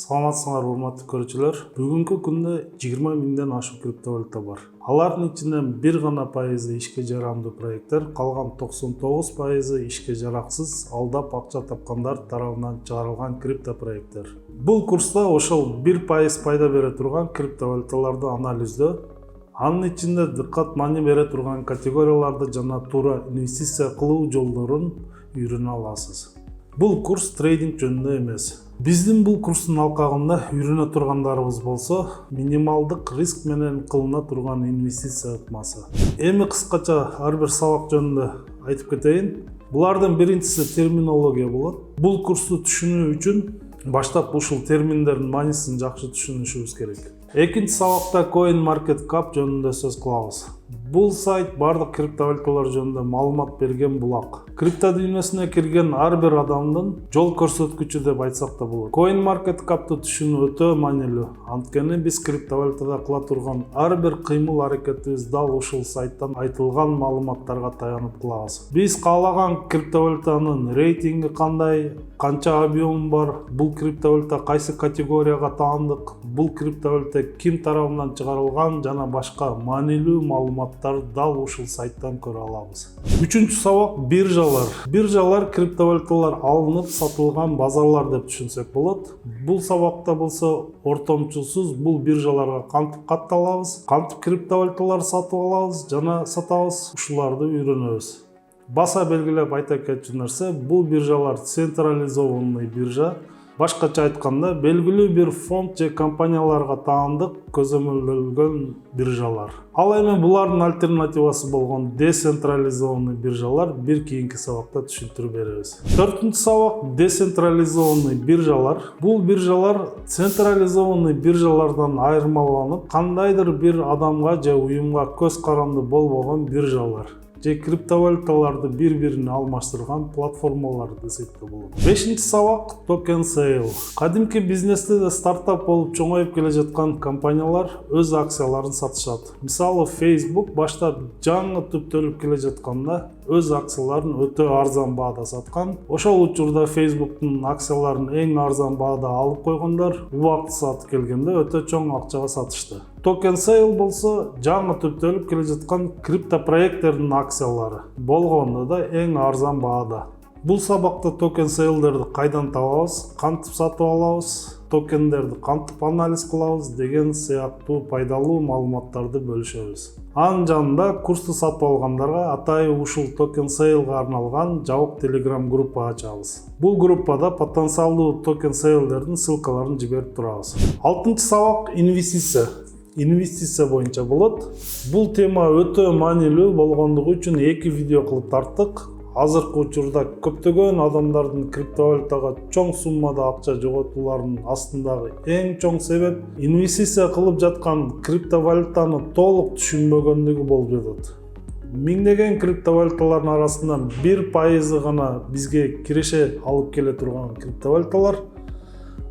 Саламатсыңар урматтуу көрүүчүлөр. Бүгүнкү күндө 20 миңден ашык криптовалюта бар. Алардын ичинен бир гана пайызы ишке жарамдуу проекттер, калган 99% ишке жараксыз, алдап акча тапкандар тарабынан чыгарылган крипто проекттер. Бул курста ошол 1% пайда бере турган криптовалюталарды анализдөө, анын ичинде дыккат маани бере турган категорияларды жана туура инвестиция кылуу жолдорун үйрөнө аласыз. Бул курс трейдинг жөнүндө эмес. Биздин бул курстун алкагында үйрөнө тургандарыбыз болсо, минималдык риск менен кылына турган инвестиция ыкмасы. Эми кыскача ар бир сабак жөнүндө айтып кетейин. Булардын биринчиси терминология болот. Бул курсту түшүнүү үчүн баштап ушул терминдердин маанисин жакшы түшүнүшүбүз керек. Экинчи сабакта CoinMarketCap жөнүндө сөз кылабыз. Бул сайт бардык криптовалюталар жөнүндө маалымат берген булак. Крипто дүйнөсүнө кирген ар бир адамдын жол көрсөткүчү деп айтсак да болот. CoinMarketCap'ты түшүнүү өтө маанилүү. Анткени биз криптовалютада кыла турган ар бир кыймыл аракетибиз дал ушул сайттан айтылган маалыматтарга таянып кылабыз. Биз каалаган криптовалютанын рейтинги кандай, канча объем бар, бул криптовалюта кайсы категорияга таандык, бул криптовалюта ким тарабынан чыгарылган жана башка маанилүү маалыматтарды дал ушул сайттан көрө алабыз. Үчүнчү сабак биржалар. Биржалар криптовалюталар алынып сатылган базарлар деп түшүнсөк болот. Бул сабакта болсо ортомчусуз бул биржаларга кантип катталабыз, кантип криптовалюталар сатып алабыз жана сатабыз, ушуларды үйрөнөбүз. Баса белгилеп айта кетчү нерсе, бул биржалар централизованный биржа. Башкача айтканда, белгилүү бир фонд же компанияларга таандык көзөмөлдөлгөн биржалар. Ал эми булардын альтернативасы болгон децентрализованный биржалар бир кийинки сабакта түшүндүрүп беребиз. Төртүнчү сабак децентрализованный биржалар. Бул биржалар централизованный биржалардан айырмаланып, кандайдыр бир адамга же уюмга көз каранды болбогон биржалар же криптовалюталарды бири-бирине алмаштырган платформалар десек да болот. Бешинчи сабак токен сейл. Кадимки бизнесте да стартап болуп чоңоюп келе жаткан компаниялар өз акцияларын сатышат. Мисалы Facebook баштап жаңы түптөлүп келе жатканда өз акцияларын өтө арзан баада саткан. Ошол учурда Facebooктун акцияларын эң арзан баада алып койгондар, убакыт сааты келгенде өтө чоң акчага сатышты. Токен сейл болсо жаңы түптөлүп келе жаткан крипто проекттердин акциялары болгондо да эң арзан баада. Бул сабакта токен сейлдерди кайдан табабыз, кантип сатып алабыз, токендерди кантип анализ кылабыз деген сыяктуу пайдалуу маалыматтарды бөлүшөбүз. Анын жанында курсту сатып алгандарга атайын ушул токен сейлге арналган жабык Telegram группа ачабыз. Бул группада потенциалдуу токен сейлдердин ссылкаларын жиберип турабыз. Алтынчы сабак инвестиция. Инвестиция боюнча болот. Бул тема өтө маанилүү болгондугу үчүн 2 видео кылып тарттык. Азыркы учурда көптөгөн адамдардын криптовалютага чоң суммада акча жоготууларынын астындагы эң чоң себеп инвестиция кылып жаткан криптовалютаны толук түшүнбөгөндүгү болуп жатат. Миңдеген криптовалюталардын арасынан 1% гана бизге киреше алып келе турган криптовалюталар.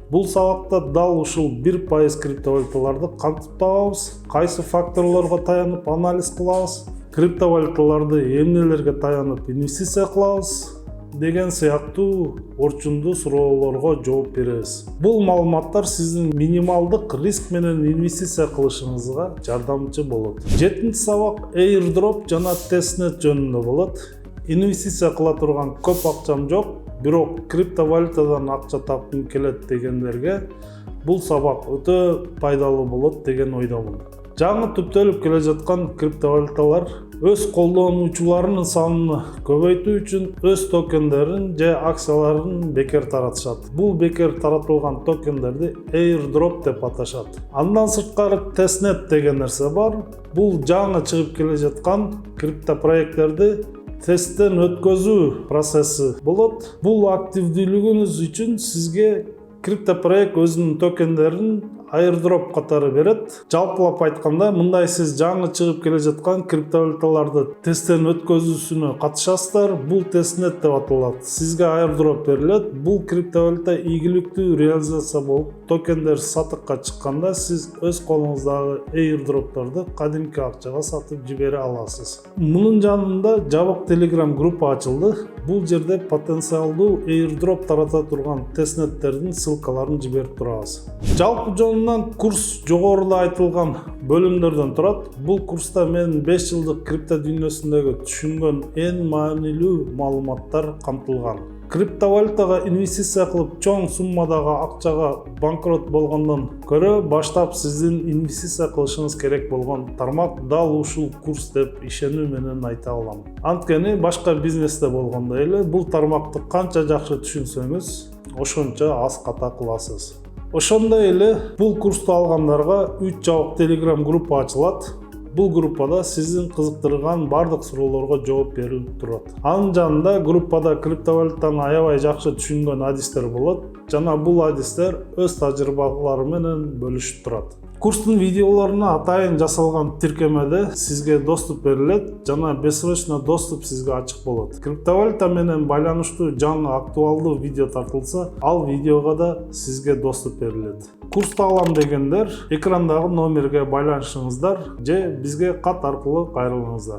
Бул сабакта дал ушул 1% криптовалюталарды кантип табабыз, кайсы факторлорго таянып анализ кылабыз, криптовалюталарды эмнелерге таянып инвестиция кылабыз деген сыяктуу орчундуу суроолорго жооп беребиз. Бул маалыматтар сиздин минималдык риск менен инвестиция кылышыңызга жардамчы болот. 7-чи сабак airdrop жана testnet жөнүндө болот. Инвестиция кыла турган көп акчам жок, бирок криптовалютадан акча тапкым келет дегендерге бул сабак өтө пайдалуу болот деген ойдомун. Жаңы түптөлүп келе жаткан криптовалюталар өз колдонуучуларынын санын көбөйтүү үчүн өз токендерин же акцияларын бекер таратышат. Бул бекер таратылган токендерди airdrop деп аташат. Андан сырткары testnet деген нерсе бар. Бул жаңы чыгып келе жаткан крипто проекттерди тесттен өткөзүү процесси болот. Бул активдүүлүгүнүз үчүн сизге крипто проект өзүнүн токендерин airdrop катары берет. Жалпылап айтканда, мындай сиз жаңы чыгып келе жаткан криптовалюталарды тесттен өткөзүүсүнө катышасыздар. Бул тестнет деп аталат. Сизге airdrop берилет. Бул криптовалюта ийгиликтүү реализация болуп, токендер сатыкка чыкканда сиз өз колуңуздагы airdropторду кадимки акчага сатып жибере аласыз. Мунун жанында жабык Telegram группа ачылды. Бул жерде потенциалдуу airdrop тарата турган тестнеттердин ссылкаларын жиберип турабыз. Жалпы жонунан курс жогоруда айтылган бөлүмдөрдөн турат. Бул курста мен 5 жылдык крипто дүйнөсүндөгү түшүнгөн эң маанилүү маалыматтар камтылган. Криптовалютага инвестиция кылып чоң суммадагы акчага банкрот болгондон көрө баштап сиздин инвестиция кылышыңыз керек болгон тармак дал ушул курс деп ишенүү менен айта алам. Анткени башка бизнесте болгондой эле бул тармакты канча жакшы түшүнсөңүз, ошончо аз ката кыласыз. Ошондой эле бул курсту алгандарга 3 жабык Telegram группа ачылат. Бул группада сиздин кызыктырган бардык суроолорго жооп берилип турат. Анын жанында группада криптовалютаны аябай жакшы түшүнгөн адистер болот жана бул адистер өз тажрыйбалары менен бөлүшүп турат. Курстун видеолоруна атайын жасалган тиркемеде сизге доступ берилет жана бессрочно доступ сизге ачык болот. Криптовалюта менен байланыштуу жаңы актуалдуу видео тартылса, ал видеого да сизге доступ берилет. Курсту алам дегендер экрандагы номерге байланышыңыздар же бизге кат аркылуу кайрылыңыздар.